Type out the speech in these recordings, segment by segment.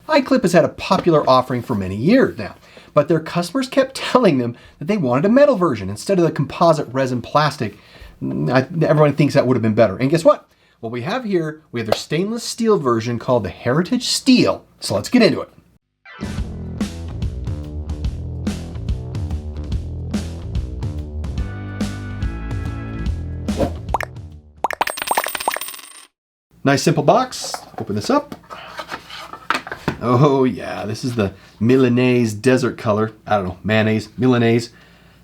iClip has had a popular offering for many years now, but their customers kept telling them that they wanted a metal version instead of the composite resin plastic. Everyone thinks that would have been better. And guess what? What we have here, we have their stainless steel version called the Heritage Steel. So let's get into it. Nice simple box. Open this up. Oh yeah, this is the Milanese desert color. I don't know, mayonnaise, Milanese.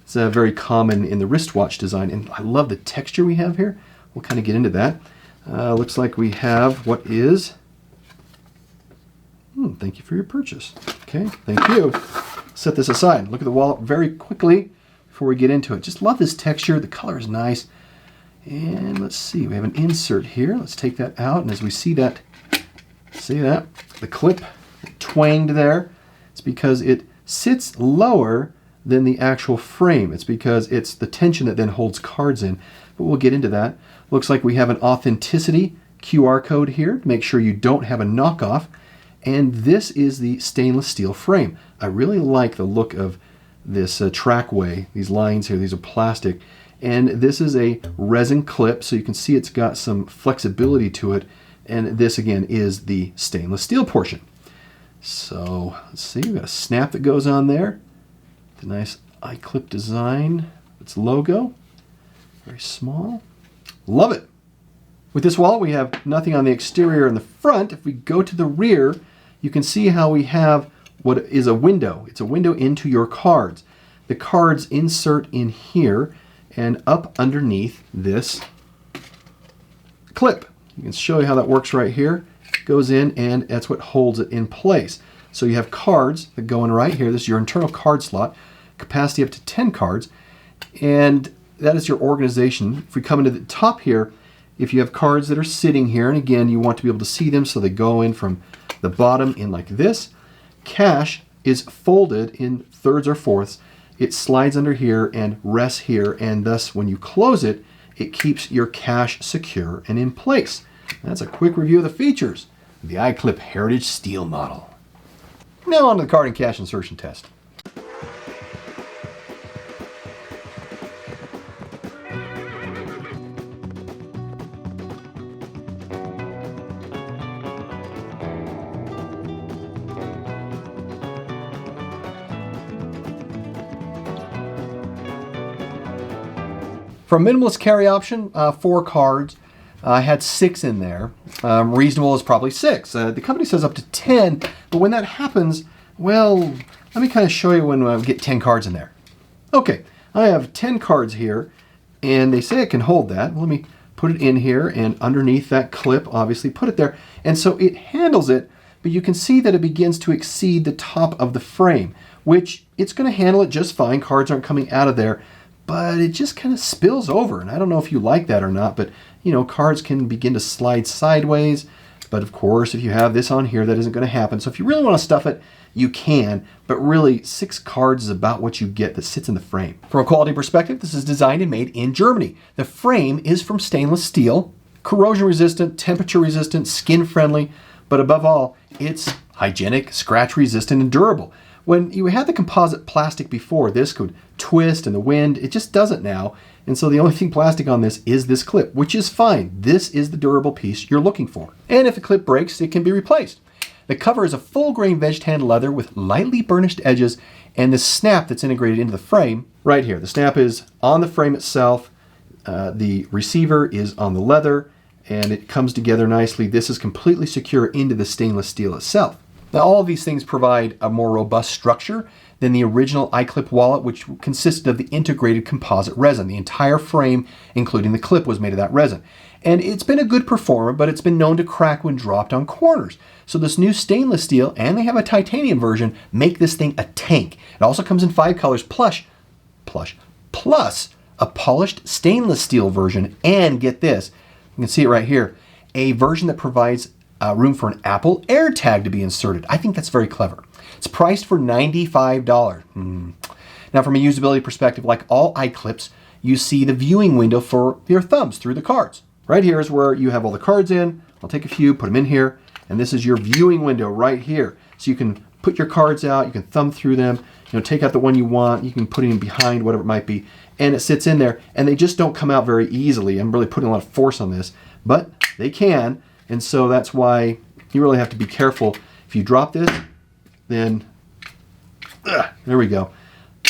It's very common in the wristwatch design, and I love the texture we have here. We'll kind of get into that. Looks like we have what is... thank you for your purchase. Okay, thank you. Set this aside. Look at the wallet very quickly before we get into it. Just love this texture. The color is nice. And let's see, we have an insert here. Let's take that out, and as we see that, the clip twanged there. It's because it sits lower than the actual frame. It's because it's the tension that then holds cards in. But we'll get into that. Looks like we have an authenticity QR code here to make sure you don't have a knockoff. And this is the stainless steel frame. I really like the look of this trackway. These lines here, these are plastic. And this is a resin clip, so you can see it's got some flexibility to it. And this again is the stainless steel portion. So let's see, we've got a snap that goes on there. The nice iClip design. Its logo, very small. Love it. With this wallet, we have nothing on the exterior and the front. If we go to the rear, you can see how we have what is a window. It's a window into your cards. The cards insert in here and up underneath this clip. You can show you how that works right here. It goes in, and that's what holds it in place. So you have cards that go in right here. This is your internal card slot, capacity up to 10 cards, and that is your organization. If we come into the top here, if you have cards that are sitting here, and again, you want to be able to see them, so they go in from the bottom in like this. Cash is folded in thirds or fourths. It slides under here and rests here, and thus when you close it, it keeps your cash secure and in place. That's a quick review of the features of the iClip Heritage Steel model. Now on to the card and cash insertion test. For a minimalist carry option, 4 cards. I had 6 in there. Reasonable is probably 6. The company says up to 10, but when that happens, well, let me kind of show you when I get 10 cards in there. Okay, I have 10 cards here, and they say it can hold that. Let me put it in here, and underneath that clip, obviously, put it there. And so it handles it, but you can see that it begins to exceed the top of the frame, which it's going to handle it just fine. Cards aren't coming out of there. But it just kind of spills over, and I don't know if you like that or not, but you know, cards can begin to slide sideways. But of course, if you have this on here, that isn't going to happen. So if you really want to stuff it, you can, but really 6 cards is about what you get that sits in the frame. From a quality perspective, this is designed and made in Germany. The frame is from stainless steel, corrosion resistant, temperature resistant, skin friendly, but above all, it's hygienic, scratch resistant, and durable. When you had the composite plastic before, this could twist in the wind. It just doesn't now. And so the only thing plastic on this is this clip, which is fine. This is the durable piece you're looking for. And if the clip breaks, it can be replaced. The cover is a full grain veg tan leather with lightly burnished edges, and the snap that's integrated into the frame right here. The snap is on the frame itself. The receiver is on the leather, and it comes together nicely. This is completely secure into the stainless steel itself. Now, all of these things provide a more robust structure than the original iClip wallet, which consisted of the integrated composite resin. The entire frame, including the clip, was made of that resin. And it's been a good performer, but it's been known to crack when dropped on corners. So this new stainless steel, and they have a titanium version, make this thing a tank. It also comes in 5 colors plus a polished stainless steel version, and get this, you can see it right here, a version that provides room for an Apple AirTag to be inserted. I think that's very clever. It's priced for $95. Now, from a usability perspective, like all iClips, you see the viewing window for your thumbs through the cards. Right here is where you have all the cards in. I'll take a few, put them in here, and this is your viewing window right here. so you can put your cards out, you can thumb through them, take out the one you want, you can put it in behind, whatever it might be, and it sits in there, and they just don't come out very easily. I'm really putting a lot of force on this, but they can, and so that's why you really have to be careful. If you drop this, then, there we go.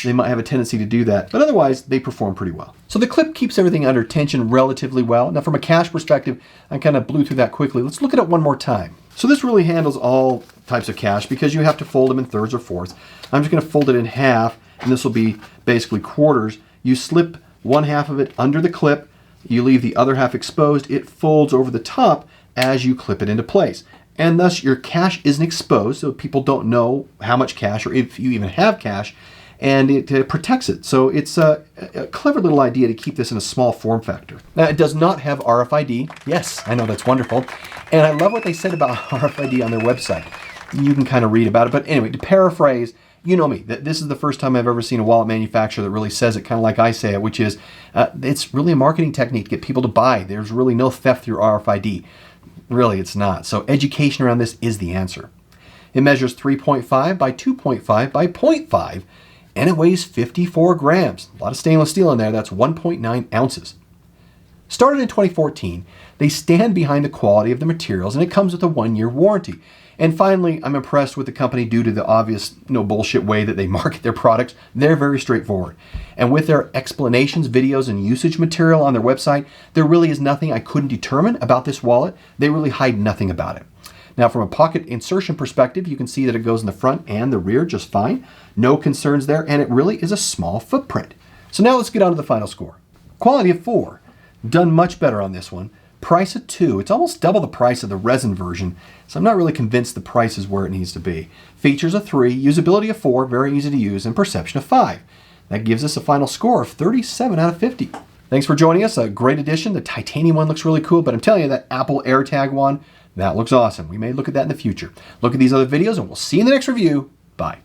They might have a tendency to do that, but otherwise they perform pretty well. So the clip keeps everything under tension relatively well. Now from a cache perspective, I kind of blew through that quickly. Let's look at it one more time. So this really handles all types of cache because you have to fold them in thirds or fourths. I'm just going to fold it in half, and this will be basically quarters. You slip one half of it under the clip, you leave the other half exposed, it folds over the top as you clip it into place. And thus your cache isn't exposed, so people don't know how much cache or if you even have cache, and it protects it. So it's a clever little idea to keep this in a small form factor. Now it does not have RFID. Yes, I know, that's wonderful. And I love what they said about RFID on their website. You can kind of read about it, but anyway, to paraphrase, you know me, this is the first time I've ever seen a wallet manufacturer that really says it kind of like I say it, which is, it's really a marketing technique to get people to buy. There's really no theft through RFID. Really, it's not. So education around this is the answer. It measures 3.5 by 2.5 by 0.5, and it weighs 54 grams. A lot of stainless steel in there, that's 1.9 ounces. Started in 2014, they stand behind the quality of the materials, and it comes with a 1-year warranty. And finally, I'm impressed with the company due to the obvious no bullshit way that they market their products. They're very straightforward. And with their explanations, videos, and usage material on their website, there really is nothing I couldn't determine about this wallet. They really hide nothing about it. Now, from a pocket insertion perspective, you can see that it goes in the front and the rear just fine. No concerns there, and it really is a small footprint. So now let's get on to the final score. Quality of 4. Done much better on this one. Price of 2. It's almost double the price of the resin version, so I'm not really convinced the price is where it needs to be. Features of 3, usability of 4, very easy to use, and perception of 5. That gives us a final score of 37 out of 50. Thanks for joining us. A great addition. The titanium one looks really cool, but I'm telling you, that Apple AirTag one, that looks awesome. We may look at that in the future. Look at these other videos, and we'll see you in the next review. Bye.